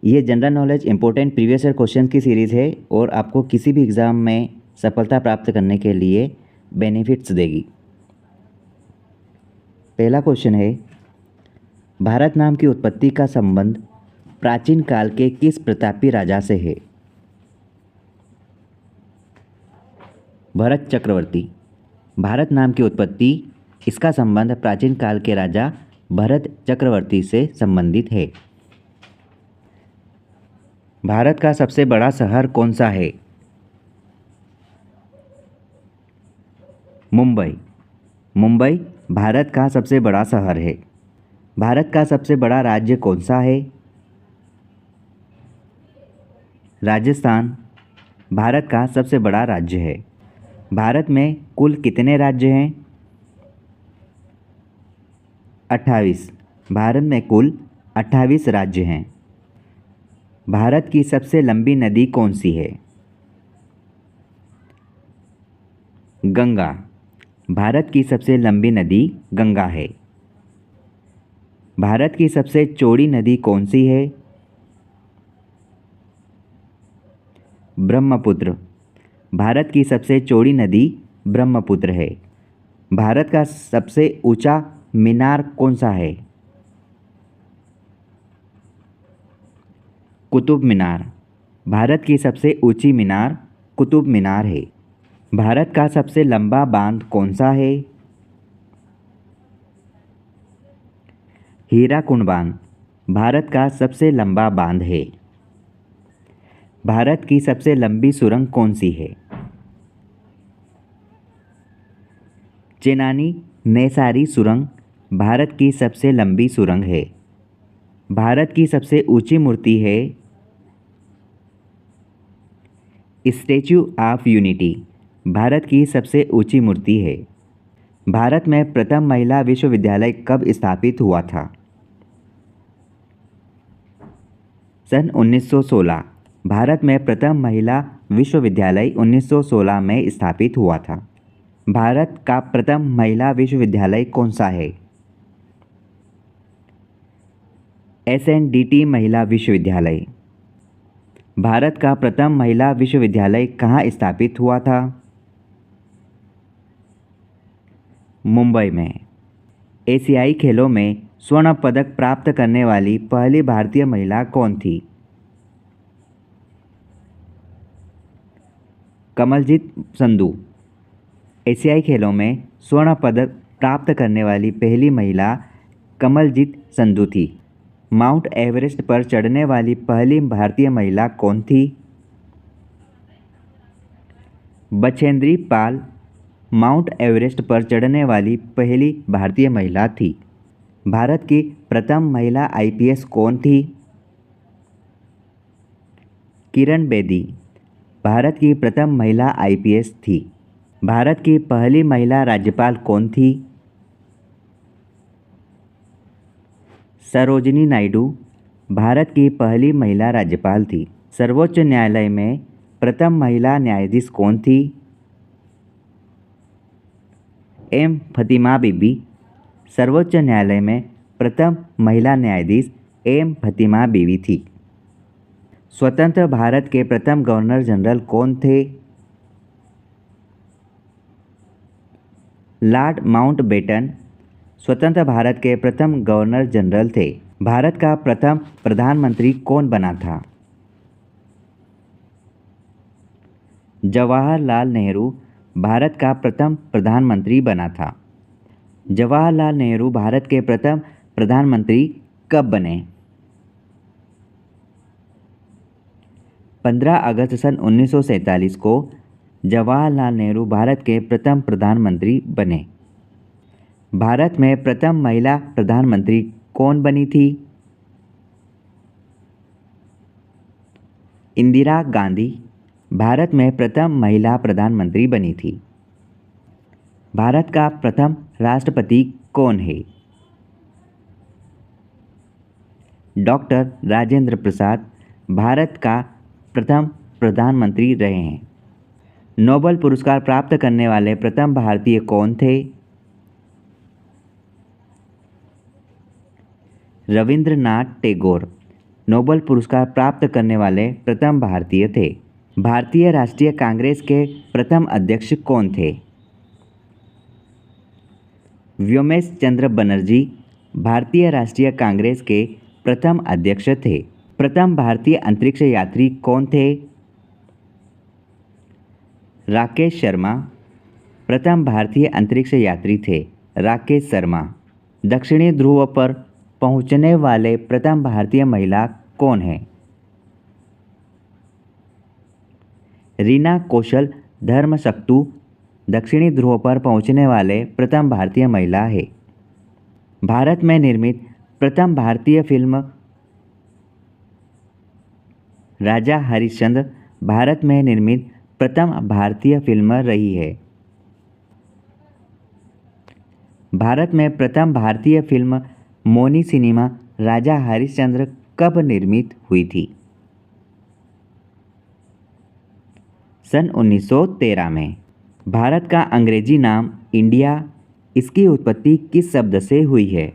ये general knowledge important previous year question की series है और आपको किसी भी एग्ज़ाम में सफलता प्राप्त करने के लिए बेनिफिट्स देगी। पहला क्वेश्चन है, भारत नाम की उत्पत्ति का संबंध प्राचीन काल के किस प्रतापी राजा से है? भरत चक्रवर्ती। भारत नाम की उत्पत्ति, इसका संबंध प्राचीन काल के राजा भरत चक्रवर्ती से संबंधित है। भारत का सबसे बड़ा शहर कौन सा है? मुंबई। मुंबई भारत का सबसे बड़ा शहर है। भारत का सबसे बड़ा राज्य कौन सा है? राजस्थान भारत का सबसे बड़ा राज्य है। भारत में कुल कितने राज्य हैं? 28। भारत में कुल 28 राज्य हैं। भारत की सबसे लंबी नदी कौन सी है? गंगा। भारत की सबसे लंबी नदी गंगा है। भारत की सबसे चौड़ी नदी कौन सी है? ब्रह्मपुत्र। भारत की सबसे चौड़ी नदी ब्रह्मपुत्र है। भारत का सबसे ऊंचा मीनार कौन सा है? कुतुब मीनार। भारत की सबसे ऊंची मीनार कुतुब मीनार है। भारत का सबसे लंबा बांध कौन सा है? हीराकुंड बांध भारत का सबसे लंबा बांध है। भारत की सबसे लंबी सुरंग कौन सी है? चेनानी नैसारी सुरंग भारत की सबसे लंबी सुरंग है। भारत की सबसे ऊंची मूर्ति है स्टैच्यू ऑफ यूनिटी। भारत की सबसे ऊंची मूर्ति है। भारत में प्रथम महिला विश्वविद्यालय कब स्थापित हुआ था? सन 1916। भारत में प्रथम महिला विश्वविद्यालय 1916 में स्थापित हुआ था। भारत का प्रथम महिला विश्वविद्यालय कौन सा है? SNDT महिला विश्वविद्यालय। भारत का प्रथम महिला विश्वविद्यालय कहाँ स्थापित हुआ था? मुंबई में। एशियाई खेलों में स्वर्ण पदक प्राप्त करने वाली पहली भारतीय महिला कौन थी? कमलजीत संधू। एशियाई खेलों में स्वर्ण पदक प्राप्त करने वाली पहली महिला कमलजीत संधू थी। माउंट एवरेस्ट पर चढ़ने वाली पहली भारतीय महिला कौन थी? बछेंद्री पाल माउंट एवरेस्ट पर चढ़ने वाली पहली भारतीय महिला थी। भारत की प्रथम महिला IPS कौन थी? किरण बेदी। भारत की प्रथम महिला IPS थी। भारत की पहली महिला राज्यपाल कौन थी? सरोजिनी नायडू भारत की पहली महिला राज्यपाल थी। सर्वोच्च न्यायालय में प्रथम महिला न्यायाधीश कौन थी? M फतिमा बीबी। सर्वोच्च न्यायालय में प्रथम महिला न्यायाधीश M फतिमा बीबी थी। स्वतंत्र भारत के प्रथम गवर्नर जनरल कौन थे? लॉर्ड माउंटबेटन स्वतंत्र भारत के प्रथम गवर्नर जनरल थे। भारत का प्रथम प्रधानमंत्री कौन बना था? जवाहरलाल नेहरू भारत का प्रथम प्रधानमंत्री बना था। जवाहरलाल नेहरू भारत के प्रथम प्रधानमंत्री कब बने? 15 अगस्त सन 1947 को जवाहरलाल नेहरू भारत के प्रथम प्रधानमंत्री बने। भारत में प्रथम महिला प्रधानमंत्री कौन बनी थी? इंदिरा गांधी भारत में प्रथम महिला प्रधानमंत्री बनी थी। भारत का प्रथम राष्ट्रपति कौन है? डॉक्टर राजेंद्र प्रसाद भारत का प्रथम प्रधानमंत्री रहे हैं। नोबेल पुरस्कार प्राप्त करने वाले प्रथम भारतीय कौन थे? रविंद्रनाथ टैगोर नोबेल पुरस्कार प्राप्त करने वाले प्रथम भारतीय थे? भारतीय राष्ट्रीय कांग्रेस के प्रथम अध्यक्ष कौन थे? व्योमेश चंद्र बनर्जी भारतीय राष्ट्रीय कांग्रेस के प्रथम अध्यक्ष थे। प्रथम भारतीय अंतरिक्ष यात्री कौन थे? राकेश शर्मा प्रथम भारतीय अंतरिक्ष यात्री थे। राकेश शर्मा। दक्षिणी ध्रुव पर पहुंचने वाले प्रथम भारतीय महिला कौन है? रीना कौशल धर्मशक्तु दक्षिणी ध्रुव पर पहुंचने वाले प्रथम भारतीय महिला है। भारत में निर्मित प्रथम भारतीय फिल्म राजा हरिश्चंद्र भारत में निर्मित प्रथम भारतीय फिल्म रही है। भारत में प्रथम भारतीय फिल्म मोनी सिनेमा राजा हरिश्चंद्र कब निर्मित हुई थी? सन 1913 में। भारत का अंग्रेजी नाम इंडिया, इसकी उत्पत्ति किस शब्द से हुई है?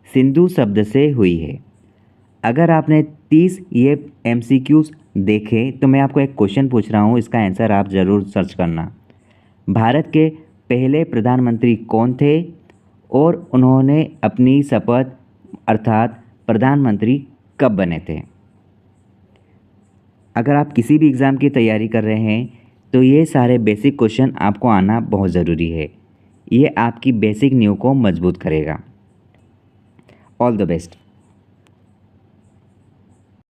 सिंधु शब्द से हुई है। अगर आपने 30 ये MCQs देखे तो मैं आपको एक क्वेश्चन पूछ रहा हूँ, इसका आंसर आप ज़रूर सर्च करना। भारत के पहले प्रधानमंत्री कौन थे और उन्होंने अपनी शपथ अर्थात प्रधानमंत्री कब बने थे? अगर आप किसी भी एग्ज़ाम की तैयारी कर रहे हैं तो ये सारे बेसिक क्वेश्चन आपको आना बहुत ज़रूरी है। ये आपकी बेसिक नींव को मजबूत करेगा। All the best.